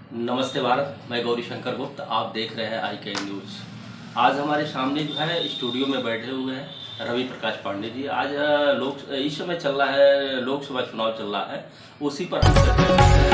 नमस्ते भारत, मैं गौरी शंकर गुप्त। आप देख रहे हैं आई के न्यूज़। आज हमारे सामने जो है स्टूडियो में बैठे हुए हैं रवि प्रकाश पांडे जी। आज इस समय चल रहा है, लोकसभा चुनाव चल रहा है, उसी पर हम चर्चा करते हैं।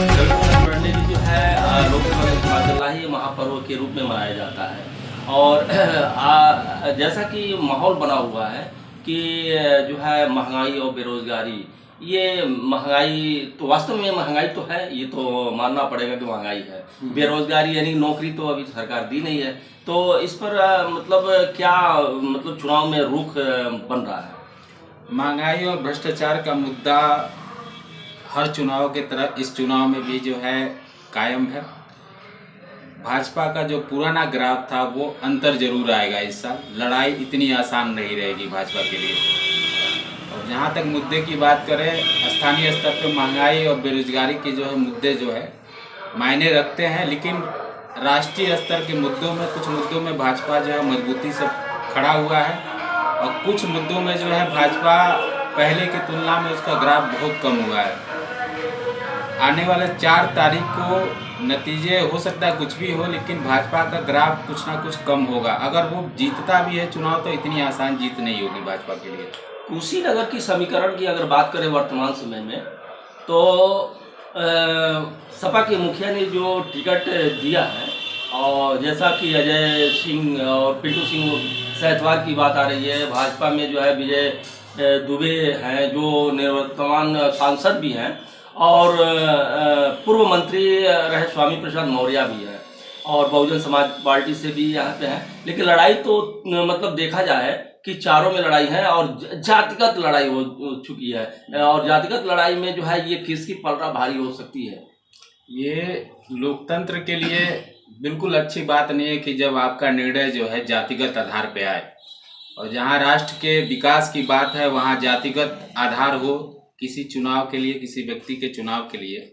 रवि प्रकाश पांडे जी जो है लोकसभा का चुनाव चल रहा है, ये महापर्व के रूप में मनाया जाता है। और जैसा कि माहौल बना हुआ है कि जो है महंगाई और बेरोजगारी, ये महंगाई तो वास्तव में महंगाई तो है, ये तो मानना पड़ेगा कि महंगाई है। बेरोजगारी यानी नौकरी तो अभी सरकार दी नहीं है। तो इस पर मतलब क्या मतलब चुनाव में रुख बन रहा है? महंगाई और भ्रष्टाचार का मुद्दा हर चुनाव के तरह इस चुनाव में भी जो है कायम है। भाजपा का जो पुराना ग्राफ था वो अंतर जरूर आएगा इस साल। लड़ाई इतनी आसान नहीं रहेगी भाजपा के लिए। और जहाँ तक मुद्दे की बात करें, स्थानीय स्तर पर महंगाई और बेरोजगारी के जो है मुद्दे जो है मायने रखते हैं, लेकिन राष्ट्रीय स्तर के मुद्दों में कुछ मुद्दों में भाजपा जो है मजबूती से खड़ा हुआ है और कुछ मुद्दों में जो है भाजपा पहले की तुलना में उसका ग्राफ बहुत कम हुआ है। आने वाले 4 तारीख को नतीजे हो सकता है कुछ भी हो, लेकिन भाजपा का ग्राफ कुछ ना कुछ कम होगा। अगर वो जीतता भी है चुनाव तो इतनी आसान जीत नहीं होगी भाजपा के लिए। कुशीनगर की समीकरण की अगर बात करें वर्तमान समय में, तो सपा के मुखिया ने जो टिकट दिया है, और जैसा कि अजय सिंह और पिंटू सिंह सहतवार की बात आ रही है, भाजपा में जो है विजय दुबे हैं जो निवर्तमान सांसद भी हैं, और पूर्व मंत्री रहे स्वामी प्रसाद मौर्य भी हैं, और बहुजन समाज पार्टी से भी यहाँ पे है। लेकिन लड़ाई तो मतलब देखा जाए कि चारों में लड़ाई है, और जातिगत लड़ाई हो चुकी है। और जातिगत लड़ाई में जो है ये किसकी पलड़ा भारी हो सकती है? ये लोकतंत्र के लिए बिल्कुल अच्छी बात नहीं है कि जब आपका निर्णय जो है जातिगत आधार पे आए, और जहाँ राष्ट्र के विकास की बात है वहाँ जातिगत आधार हो किसी चुनाव के लिए, किसी व्यक्ति के चुनाव के लिए,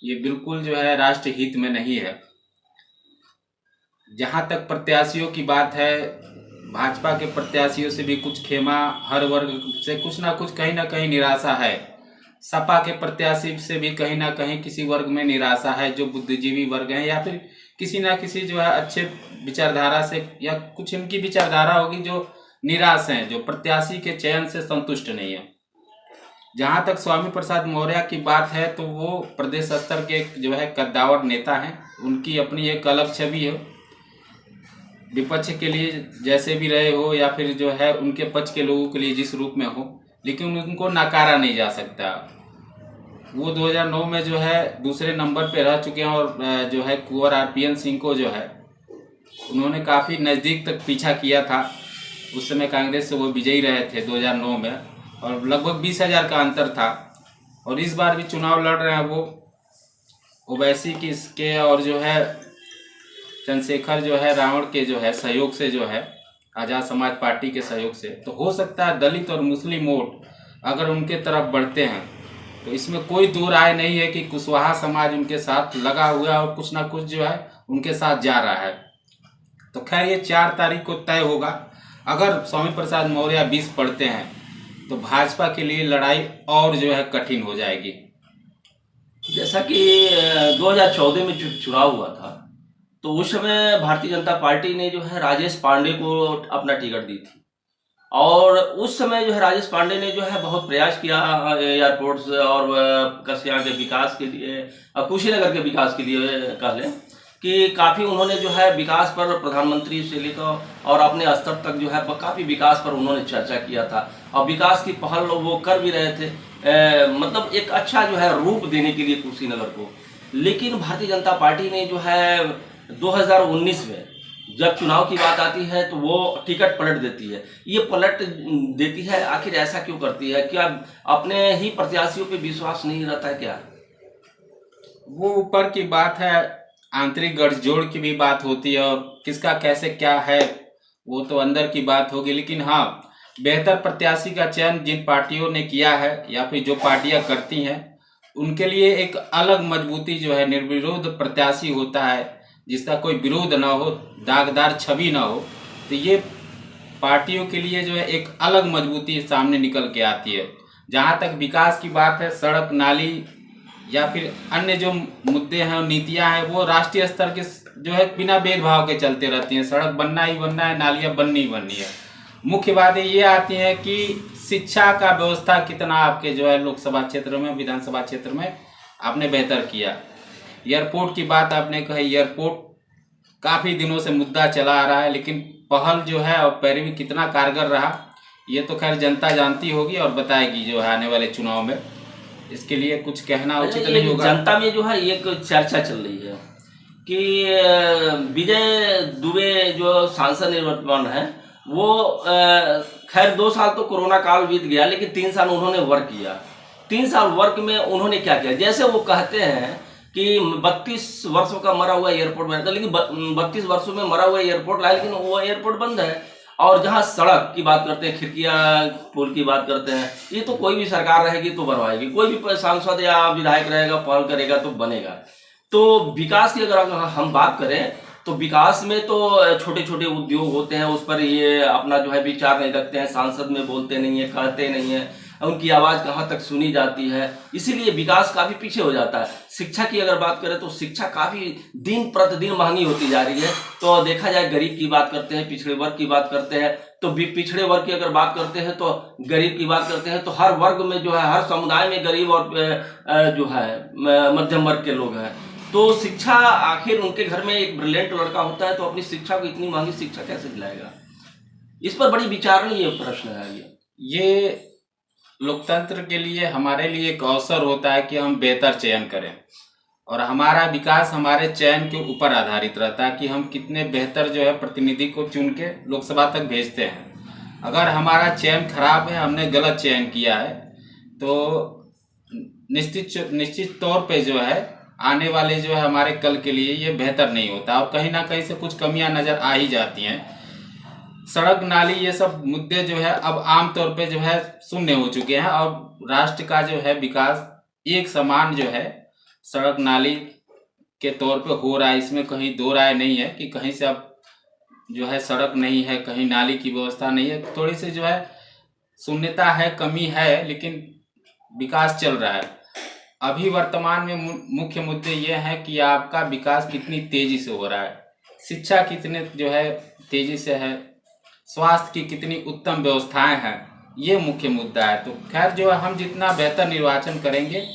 ये बिल्कुल जो है राष्ट्र हित में नहीं है। जहाँ तक प्रत्याशियों की बात है, भाजपा के प्रत्याशियों से भी कुछ खेमा, हर वर्ग से कुछ ना कुछ कहीं ना कहीं निराशा है। सपा के प्रत्याशी से भी कहीं ना कहीं किसी वर्ग में निराशा है, जो बुद्धिजीवी वर्ग हैं या फिर किसी ना किसी जो है अच्छे विचारधारा से, या कुछ इनकी विचारधारा होगी जो निराश हैं, जो प्रत्याशी के चयन से संतुष्ट नहीं है। जहाँ तक स्वामी प्रसाद मौर्य की बात है तो वो प्रदेश स्तर के जो है कद्दावर नेता हैं। उनकी अपनी एक अलग छवि है, विपक्ष के लिए जैसे भी रहे हो या फिर जो है उनके पक्ष के लोगों के लिए जिस रूप में हो, लेकिन उनको नकारा नहीं जा सकता। वो 2009 में जो है दूसरे नंबर पे रह चुके हैं, और जो है कुंवर आरपीएन सिंह को जो है उन्होंने काफ़ी नज़दीक तक पीछा किया था। उस समय कांग्रेस से वो विजयी रहे थे 2009 में, और लगभग 20,000 का अंतर था। और इस बार भी चुनाव लड़ रहे हैं वो ओवैसी की इसके, और जो है चंद्रशेखर जो है रावण के जो है सहयोग से, जो है आज़ाद समाज पार्टी के सहयोग से, तो हो सकता है दलित और मुस्लिम वोट अगर उनके तरफ बढ़ते हैं तो इसमें कोई दो राय नहीं है कि कुशवाहा समाज उनके साथ लगा हुआ है और कुछ ना कुछ जो है उनके साथ जा रहा है। तो खैर ये 4 तारीख को तय होगा। अगर स्वामी प्रसाद मौर्य 20 पढ़ते हैं तो भाजपा के लिए लड़ाई और जो है कठिन हो जाएगी। जैसा कि 2014 में चुनाव हुआ था, तो उस समय भारतीय जनता पार्टी ने जो है राजेश पांडे को अपना टिकट दी थी, और उस समय जो है राजेश पांडे ने जो है बहुत प्रयास किया एयरपोर्ट्स और कसिया के विकास के लिए, कुशीनगर के विकास के लिए कह लें कि काफ़ी उन्होंने जो है विकास पर प्रधानमंत्री से लेकर और अपने स्तर तक जो है काफ़ी विकास पर उन्होंने चर्चा किया था, और विकास की पहल वो कर भी रहे थे, मतलब एक अच्छा जो है रूप देने के लिए कुशीनगर को। लेकिन भारतीय जनता पार्टी ने जो है 2019 में जब चुनाव की बात आती है तो वो टिकट पलट देती है। ये पलट देती है, आखिर ऐसा क्यों करती है? क्या अपने ही प्रत्याशियों पे विश्वास नहीं रहता है क्या? वो ऊपर की बात है, आंतरिक गठजोड़ की भी बात होती है, और किसका कैसे क्या है वो तो अंदर की बात होगी। लेकिन हाँ, बेहतर प्रत्याशी का चयन जिन पार्टियों ने किया है या फिर जो पार्टियां करती हैं, उनके लिए एक अलग मजबूती जो है, निर्विरोध प्रत्याशी होता है जिसका कोई विरोध ना हो, दागदार छवि ना हो, तो ये पार्टियों के लिए जो है एक अलग मजबूती सामने निकल के आती है। जहाँ तक विकास की बात है, सड़क नाली या फिर अन्य जो मुद्दे हैं और नीतियां हैं वो राष्ट्रीय स्तर के जो है बिना भेदभाव के चलते रहती हैं। सड़क बनना ही बनना है, नालियाँ बननी ही बननी है। मुख्य बातें ये आती हैं कि शिक्षा का व्यवस्था कितना आपके जो है लोकसभा क्षेत्र में, विधानसभा क्षेत्र में आपने बेहतर किया। एयरपोर्ट की बात आपने कही, एयरपोर्ट काफ़ी दिनों से मुद्दा चला आ रहा है, लेकिन पहल जो है और पैरवी कितना कारगर रहा ये तो खैर जनता जानती होगी और बताएगी जो है आने वाले चुनाव में। इसके लिए कुछ कहना अच्छा, उचित ये नहीं होगा। जनता में जो है एक चर्चा चल रही है कि विजय दुबे जो सांसद निर्वर्तमान है वो खैर 2 साल तो कोरोना काल बीत गया, लेकिन 3 साल उन्होंने वर्क किया। 3 साल वर्क में उन्होंने क्या किया? जैसे वो कहते हैं कि 32 वर्षों का मरा हुआ एयरपोर्ट बना, लेकिन 32 वर्षों में मरा हुआ एयरपोर्ट रहा, लेकिन वो एयरपोर्ट बंद है। और जहाँ सड़क की बात करते हैं, खिड़कियाँ पुल की बात करते हैं, ये तो कोई भी सरकार रहेगी तो बनवाएगी, कोई भी सांसद या विधायक रहेगा पहल करेगा तो बनेगा। तो विकास की अगर हम बात करें तो विकास में तो छोटे छोटे उद्योग होते हैं, उस पर ये अपना जो है विचार नहीं रखते हैं, सांसद में बोलते नहीं है, कहते नहीं है, उनकी आवाज़ कहाँ तक सुनी जाती है, इसीलिए विकास काफ़ी पीछे हो जाता है। शिक्षा की अगर बात करें तो शिक्षा काफ़ी दिन प्रतिदिन महंगी होती जा रही है। तो देखा जाए, गरीब की बात करते हैं, पिछड़े वर्ग की बात करते हैं, तो पिछड़े वर्ग की अगर बात करते हैं तो गरीब की बात करते हैं, तो हर वर्ग में जो है, हर समुदाय में गरीब और जो है मध्यम वर्ग के लोग हैं। तो शिक्षा, आखिर उनके घर में एक ब्रिलियंट लड़का होता है तो अपनी शिक्षा को इतनी महंगी शिक्षा कैसे दिलाएगा? इस पर बड़ी विचारणीय प्रश्न है ये लोकतंत्र के लिए हमारे लिए एक अवसर होता है कि हम बेहतर चयन करें, और हमारा विकास हमारे चयन के ऊपर आधारित रहता है कि हम कितने बेहतर जो है प्रतिनिधि को चुन के लोकसभा तक भेजते हैं। अगर हमारा चयन खराब है, हमने गलत चयन किया है, तो निश्चित तौर पे जो है आने वाले जो है हमारे कल के लिए ये बेहतर नहीं होता, और कहीं ना कहीं से कुछ कमियां नज़र आ ही जाती हैं। सड़क नाली ये सब मुद्दे जो है अब आम तौर पे जो है शून्य हो चुके हैं, और राष्ट्र का जो है विकास एक समान जो है सड़क नाली के तौर पे हो रहा है। इसमें कहीं दो राय नहीं है कि कहीं से अब जो है सड़क नहीं है, कहीं नाली की व्यवस्था नहीं है। थोड़ी सी जो है शून्यता है, कमी है, लेकिन विकास चल रहा है। अभी वर्तमान में मुख्य मुद्दे ये हैं कि आपका विकास कितनी तेजी से हो रहा है, शिक्षा कितने जो है तेजी से है, स्वास्थ्य की कितनी उत्तम व्यवस्थाएं हैं, ये मुख्य मुद्दा है। तो खैर जो है हम जितना बेहतर निर्वाचन करेंगे,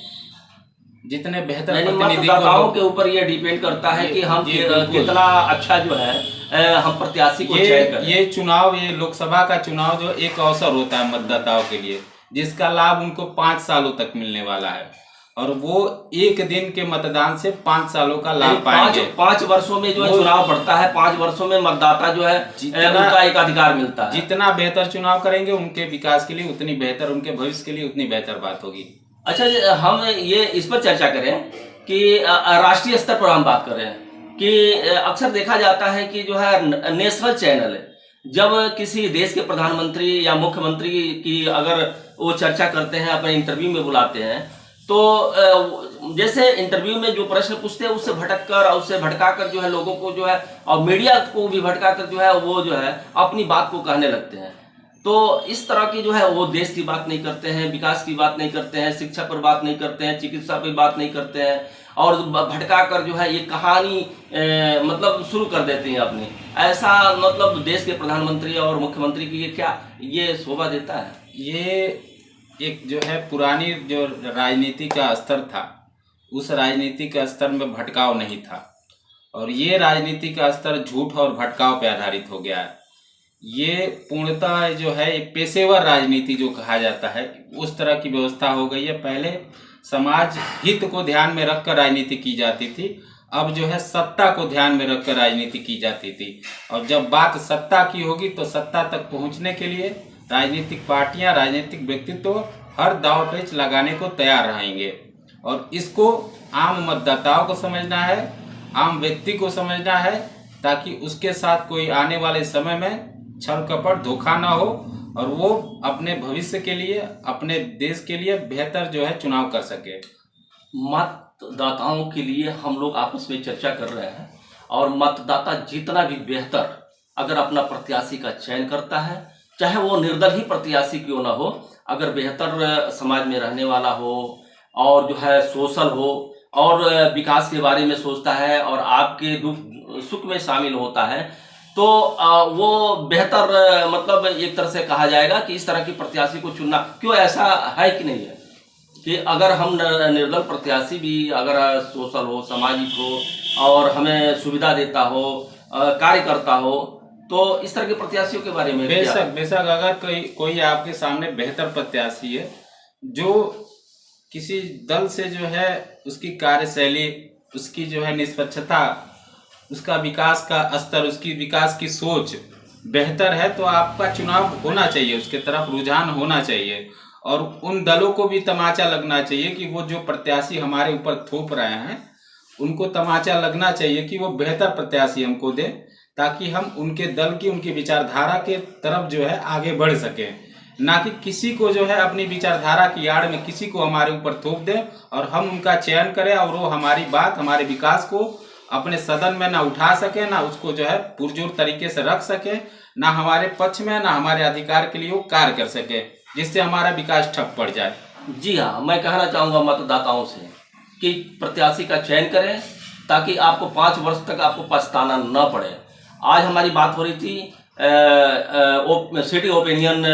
जितने बेहतर प्रतिनिधि मतदाताओं के ऊपर ये डिपेंड करता है कि हम कितना अच्छा जो है हम प्रत्याशी को चयन करें। ये चुनाव, ये लोकसभा का चुनाव जो एक अवसर होता है मतदाताओं के लिए, जिसका लाभ उनको 5 सालों तक मिलने वाला है, और वो एक दिन के मतदान से 5 सालों का लाभ पाएंगे। 5 वर्षों में जो है चुनाव पड़ता है, 5 वर्षों में मतदाता जो है उनका एक अधिकार मिलता है। जितना बेहतर चुनाव करेंगे उनके विकास के लिए उतनी बेहतर, उनके भविष्य के लिए उतनी बेहतर बात होगी। अच्छा, हम ये इस पर चर्चा करें कि राष्ट्रीय स्तर पर हम बात कर रहे हैं कि अक्सर देखा जाता है कि जो है नेशनल चैनल जब किसी देश के प्रधानमंत्री या मुख्यमंत्री की अगर वो चर्चा करते हैं, अपने इंटरव्यू में बुलाते हैं, तो जैसे इंटरव्यू में जो प्रश्न पूछते हैं उससे भटका कर जो है लोगों को जो है, और मीडिया को भी भटका कर जो है वो जो है अपनी बात को कहने लगते हैं। तो इस तरह की जो है वो देश की बात नहीं करते हैं, विकास की बात नहीं करते हैं, शिक्षा पर बात नहीं करते हैं, चिकित्सा पर बात नहीं करते हैं, और भटका कर जो है ये कहानी मतलब शुरू कर देते हैं अपनी। ऐसा मतलब देश के प्रधानमंत्री और मुख्यमंत्री की ये शोभा देता है? ये एक जो है पुरानी जो राजनीति का स्तर था, उस राजनीति के स्तर में भटकाव नहीं था, और ये राजनीति का स्तर झूठ और भटकाव पे आधारित हो गया है। ये पूर्णतः जो है पेशेवर राजनीति जो कहा जाता है, उस तरह की व्यवस्था हो गई है। पहले समाज हित को ध्यान में रखकर राजनीति की जाती थी, अब जो है सत्ता को ध्यान में रखकर राजनीति की जाती थी। और जब बात सत्ता की होगी तो सत्ता तक पहुंचने के लिए राजनीतिक पार्टियां, राजनीतिक व्यक्तित्व हर दांव पेच लगाने को तैयार रहेंगे, और इसको आम मतदाताओं को समझना है, आम व्यक्ति को समझना है, ताकि उसके साथ कोई आने वाले समय में छल कपट धोखा ना हो, और वो अपने भविष्य के लिए, अपने देश के लिए बेहतर जो है चुनाव कर सके। मतदाताओं के लिए हम लोग आपस में चर्चा कर रहे हैं, और मतदाता जितना भी बेहतर अगर अपना प्रत्याशी का चयन करता है, चाहे वो निर्दलीय प्रत्याशी क्यों ना हो, अगर बेहतर समाज में रहने वाला हो, और जो है सोशल हो और विकास के बारे में सोचता है और आपके दुख सुख में शामिल होता है, तो वो बेहतर मतलब एक तरह से कहा जाएगा कि इस तरह की प्रत्याशी को चुनना। क्यों ऐसा है कि नहीं है कि अगर हम निर्दल प्रत्याशी भी अगर सोशल हो, सामाजिक हो और हमें सुविधा देता हो, कार्य करता हो, तो इस तरह के प्रत्याशियों के बारे में क्या? बेशक बेशक, अगर कोई आपके सामने बेहतर प्रत्याशी है जो किसी दल से जो है उसकी कार्यशैली, उसकी जो है निष्पक्षता, उसका विकास का स्तर, उसकी विकास की सोच बेहतर है, तो आपका चुनाव होना चाहिए, उसके तरफ रुझान होना चाहिए। और उन दलों को भी तमाचा लगना चाहिए कि वो जो प्रत्याशी हमारे ऊपर थोप रहे हैं उनको तमाचा लगना चाहिए कि वो बेहतर प्रत्याशी हमको दे, ताकि हम उनके दल की, उनकी विचारधारा के तरफ जो है आगे बढ़ सकें, ना कि किसी को जो है अपनी विचारधारा की आड़ में किसी को हमारे ऊपर थोप दे और हम उनका चयन करें और वो हमारी बात, हमारे विकास को अपने सदन में ना उठा सके, ना उसको जो है पुरजोर तरीके से रख सके, ना हमारे पक्ष में, ना हमारे अधिकार के लिए वो कार्य कर सके, जिससे हमारा विकास ठप पड़ जाए। जी हाँ, मैं कहना चाहूँगा मतदाताओं से कि प्रत्याशी का चयन करें ताकि आपको 5 वर्ष तक आपको पछताना न पड़े। आज हमारी बात हो रही थी सिटी ओपिनियन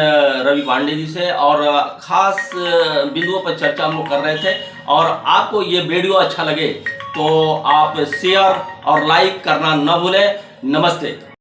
रवि पांडे जी से और खास बिंदुओं पर चर्चा हम लोग कर रहे थे। और आपको ये वीडियो अच्छा लगे तो आप शेयर और लाइक करना न भूलें। नमस्ते।